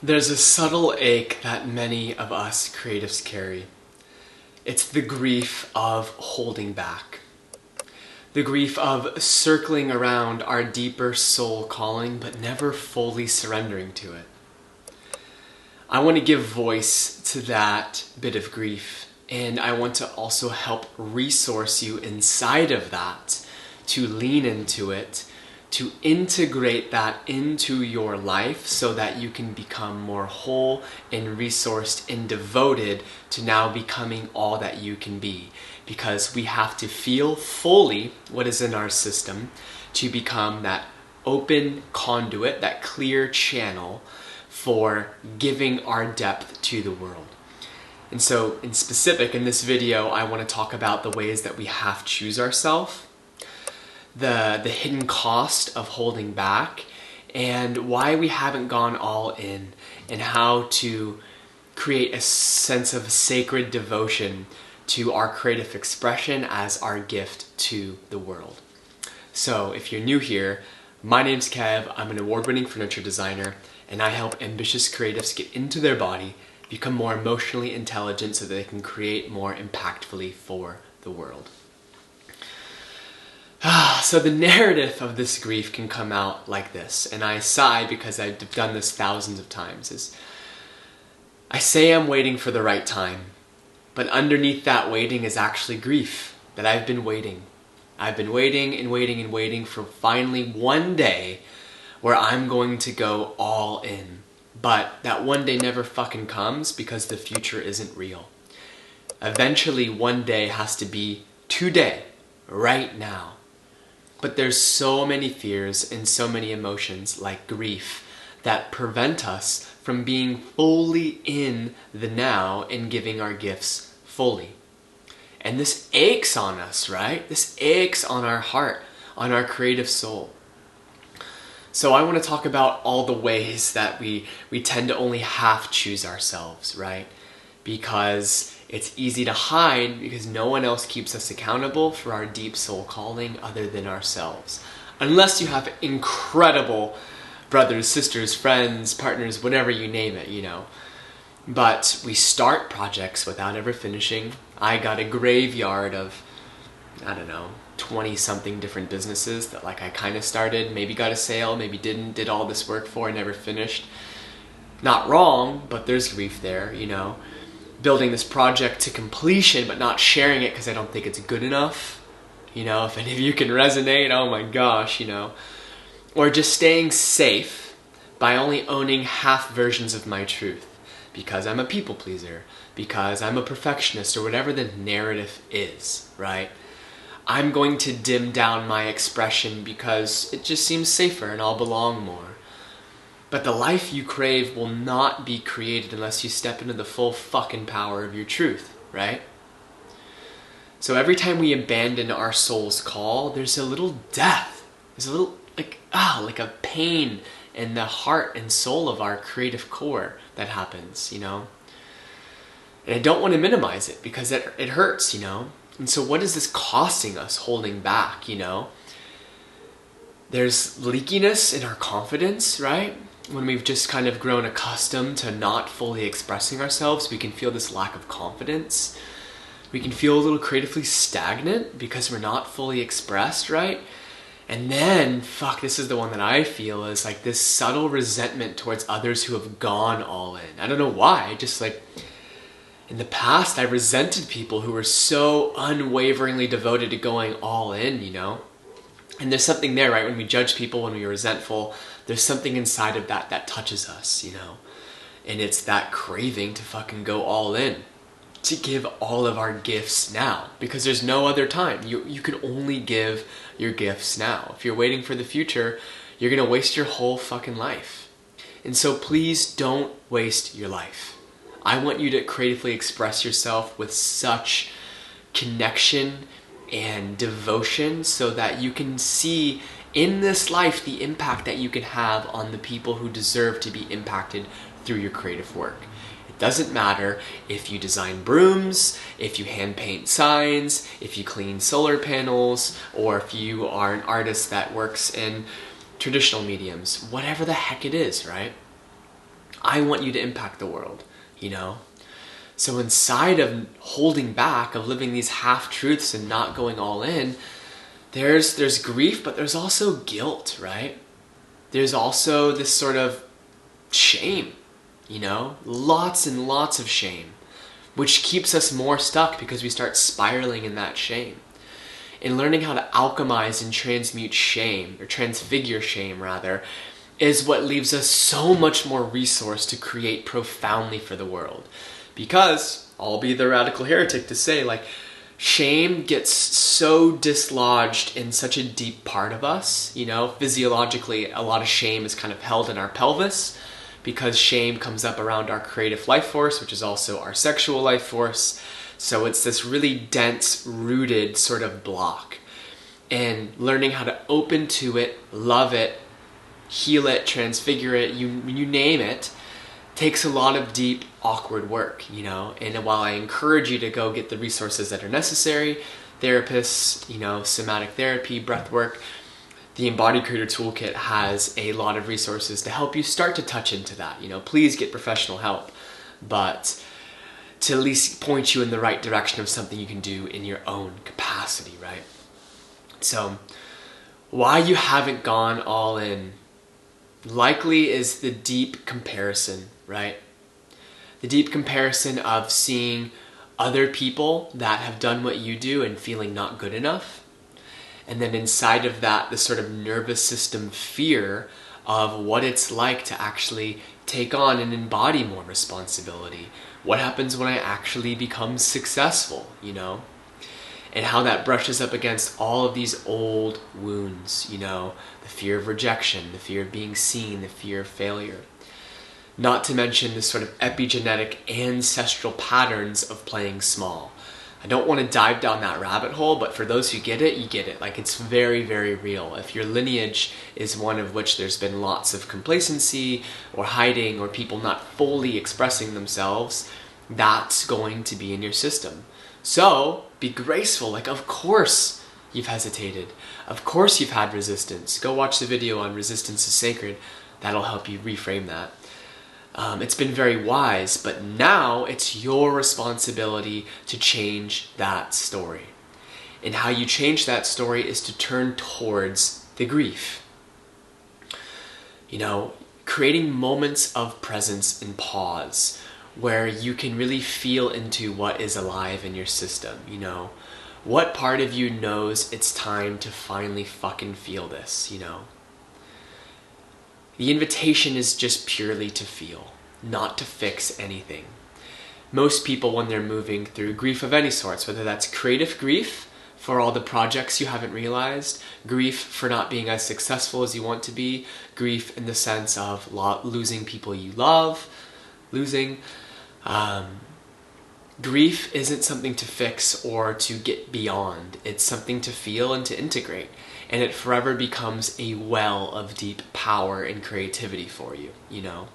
There's a subtle ache that many of us creatives carry. It's the grief of holding back. The grief of circling around our deeper soul calling but never fully surrendering to it. I want to give voice to that bit of grief, and I want to also help resource you inside of that, to lean into it, to integrate that into your life so that you can become more whole and resourced and devoted to now becoming all that you can be. Because we have to feel fully what is in our system to become that open conduit, that clear channel for giving our depth to the world. And so in specific, in this video, I want to talk about the ways that we have to choose ourselves, the hidden cost of holding back, and why we haven't gone all in, and how to create a sense of sacred devotion to our creative expression as our gift to the world. So if you're new here, my name's Kev. I'm an award-winning furniture designer, and I help ambitious creatives get into their body, become more emotionally intelligent so that they can create more impactfully for the world. So the narrative of this grief can come out like this, and I sigh because I've done this thousands of times, is I say I'm waiting for the right time, but underneath that waiting is actually grief, that I've been waiting. I've been waiting and waiting and waiting for finally one day where I'm going to go all in. But that one day never fucking comes because the future isn't real. Eventually one day has to be today, right now. But there's so many fears and so many emotions like grief that prevent us from being fully in the now and giving our gifts fully. And this aches on us, right? This aches on our heart, on our creative soul. So I want to talk about all the ways that we tend to only half choose ourselves, right? Because it's easy to hide because no one else keeps us accountable for our deep soul calling other than ourselves. Unless you have incredible brothers, sisters, friends, partners, whatever you name it, you know. But we start projects without ever finishing. I got a graveyard of, 20-something different businesses that I kind of started, maybe got a sale, maybe didn't, did all this work for, never finished. Not wrong, but there's grief there, you know. Building this project to completion, but not sharing it because I don't think it's good enough. You know, if any of you can resonate, oh my gosh, you know. Or just staying safe by only owning half versions of my truth. Because I'm a people pleaser, because I'm a perfectionist, or whatever the narrative is, right? I'm going to dim down my expression because it just seems safer and I'll belong more. But the life you crave will not be created unless you step into the full fucking power of your truth, right? So every time we abandon our soul's call, there's a little death. There's a little, like a pain in the heart and soul of our creative core that happens, you know? And I don't want to minimize it because it hurts, you know? And so what is this costing us holding back, you know? There's leakiness in our confidence, right? When we've just kind of grown accustomed to not fully expressing ourselves, we can feel this lack of confidence. We can feel a little creatively stagnant because we're not fully expressed, right? And then, this is the one that I feel is like this subtle resentment towards others who have gone all in. I don't know why, just like in the past I resented people who were so unwaveringly devoted to going all in, you know? And there's something there, right? When we judge people, when we're resentful, there's something inside of that touches us, you know? And it's that craving to fucking go all in, to give all of our gifts now, because there's no other time. You can only give your gifts now. If you're waiting for the future, you're gonna waste your whole fucking life. And so please don't waste your life. I want you to creatively express yourself with such connection and devotion so that you can see in this life the impact that you can have on the people who deserve to be impacted through your creative work. It doesn't matter if you design brooms, if you hand paint signs, if you clean solar panels, or if you are an artist that works in traditional mediums, whatever the heck it is, right? I want you to impact the world, you know? So inside of holding back, of living these half-truths and not going all in, there's grief, but there's also guilt, right? There's also this sort of shame, you know? Lots and lots of shame, which keeps us more stuck because we start spiraling in that shame. And learning how to alchemize and transmute shame, or transfigure shame rather, is what leaves us so much more resource to create profoundly for the world. Because, I'll be the radical heretic to say, like, shame gets so dislodged in such a deep part of us, you know, physiologically a lot of shame is kind of held in our pelvis because shame comes up around our creative life force, which is also our sexual life force. So it's this really dense, rooted sort of block. And learning how to open to it, love it, heal it, transfigure it, you name it, takes a lot of deep, awkward work, you know? And while I encourage you to go get the resources that are necessary, therapists, you know, somatic therapy, breath work, the Embodied Creator Toolkit has a lot of resources to help you start to touch into that, you know? Please get professional help, but to at least point you in the right direction of something you can do in your own capacity, right? So, why you haven't gone all in likely is the deep comparison, right? The deep comparison of seeing other people that have done what you do and feeling not good enough. And then inside of that, the sort of nervous system fear of what it's like to actually take on and embody more responsibility. What happens when I actually become successful, you know? And how that brushes up against all of these old wounds, you know? The fear of rejection, the fear of being seen, the fear of failure. Not to mention the sort of epigenetic ancestral patterns of playing small. I don't want to dive down that rabbit hole, but for those who get it, you get it. Like, it's very, very real. If your lineage is one of which there's been lots of complacency or hiding or people not fully expressing themselves, that's going to be in your system. So, be graceful. Like, of course you've hesitated. Of course you've had resistance. Go watch the video on Resistance is Sacred. That'll help you reframe that. It's been very wise, but now it's your responsibility to change that story. And how you change that story is to turn towards the grief. You know, creating moments of presence and pause where you can really feel into what is alive in your system, you know. What part of you knows it's time to finally fucking feel this, you know? The invitation is just purely to feel, not to fix anything. Most people, when they're moving through grief of any sorts, whether that's creative grief for all the projects you haven't realized, grief for not being as successful as you want to be, grief in the sense of losing people you love, grief isn't something to fix or to get beyond. It's something to feel and to integrate. And it forever becomes a well of deep power and creativity for you, you know?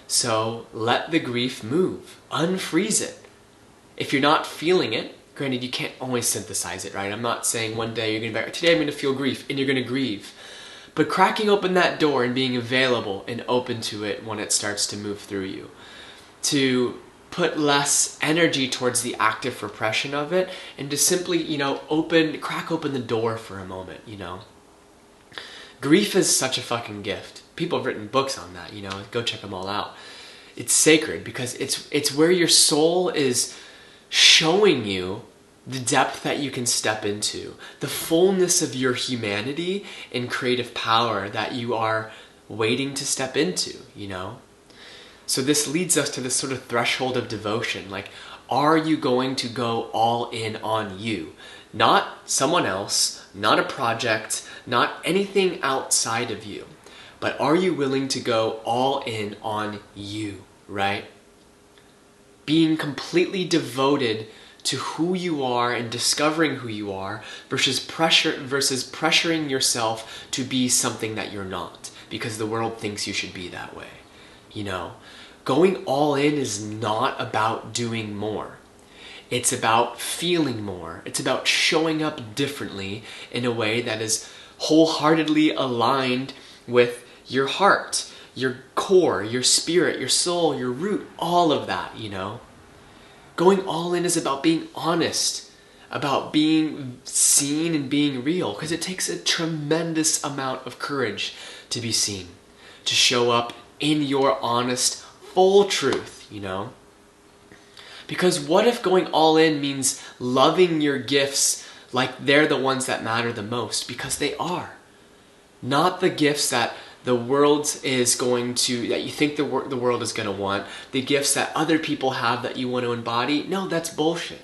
So let the grief move. Unfreeze it. If you're not feeling it, granted, you can't always synthesize it, right? I'm not saying one day you're going to be like, today I'm going to feel grief, and you're going to grieve. But cracking open that door and being available and open to it when it starts to move through you. To put less energy towards the active repression of it and to simply, you know, crack open the door for a moment, you know. Grief is such a fucking gift. People have written books on that, you know, go check them all out. It's sacred because it's where your soul is showing you the depth that you can step into, the fullness of your humanity and creative power that you are waiting to step into, you know. So this leads us to this sort of threshold of devotion. Like, are you going to go all in on you? Not someone else, not a project, not anything outside of you. But are you willing to go all in on you, right? Being completely devoted to who you are and discovering who you are versus pressuring yourself to be something that you're not because the world thinks you should be that way, you know? Going all in is not about doing more. It's about feeling more. It's about showing up differently in a way that is wholeheartedly aligned with your heart, your core, your spirit, your soul, your root, all of that, you know? Going all in is about being honest, about being seen and being real, because it takes a tremendous amount of courage to be seen, to show up in your honest, full truth, you know? Because what if going all in means loving your gifts like they're the ones that matter the most? Because they are. Not the gifts that the world is going to, that you think the world is going to want, the gifts that other people have that you want to embody. No, that's bullshit.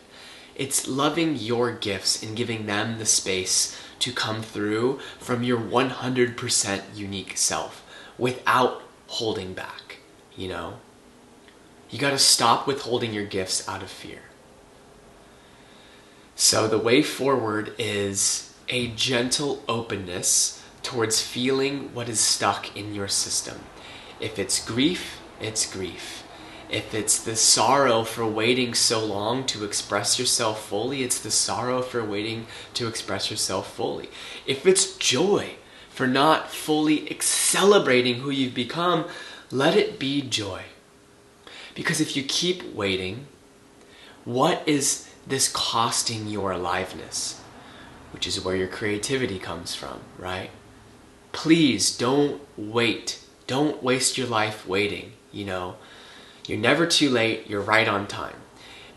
It's loving your gifts and giving them the space to come through from your 100% unique self without holding back, you know? You got to stop withholding your gifts out of fear. So the way forward is a gentle openness towards feeling what is stuck in your system. If it's grief, it's grief. If it's the sorrow for waiting so long to express yourself fully, it's the sorrow for waiting to express yourself fully. If it's joy for not fully celebrating who you've become, let it be joy. Because if you keep waiting, what is this costing your aliveness? Which is where your creativity comes from, right? Please don't wait. Don't waste your life waiting, you know? You're never too late, you're right on time.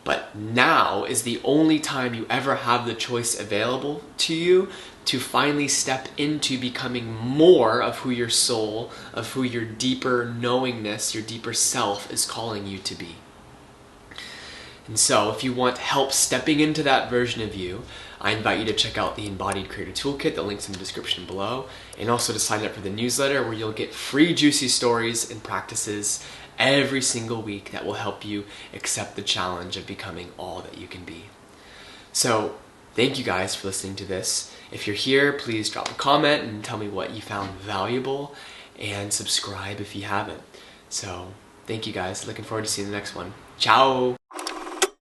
But now is the only time you ever have the choice available to you to finally step into becoming more of who your soul, of who your deeper knowingness, your deeper self is calling you to be. And so if you want help stepping into that version of you, I invite you to check out the Embodied Creator Toolkit, the link's in the description below, and also to sign up for the newsletter where you'll get free juicy stories and practices every single week that will help you accept the challenge of becoming all that you can be. So thank you guys for listening to this. If you're here, please drop a comment and tell me what you found valuable, and subscribe if you haven't. So thank you guys. Looking forward to seeing the next one. Ciao!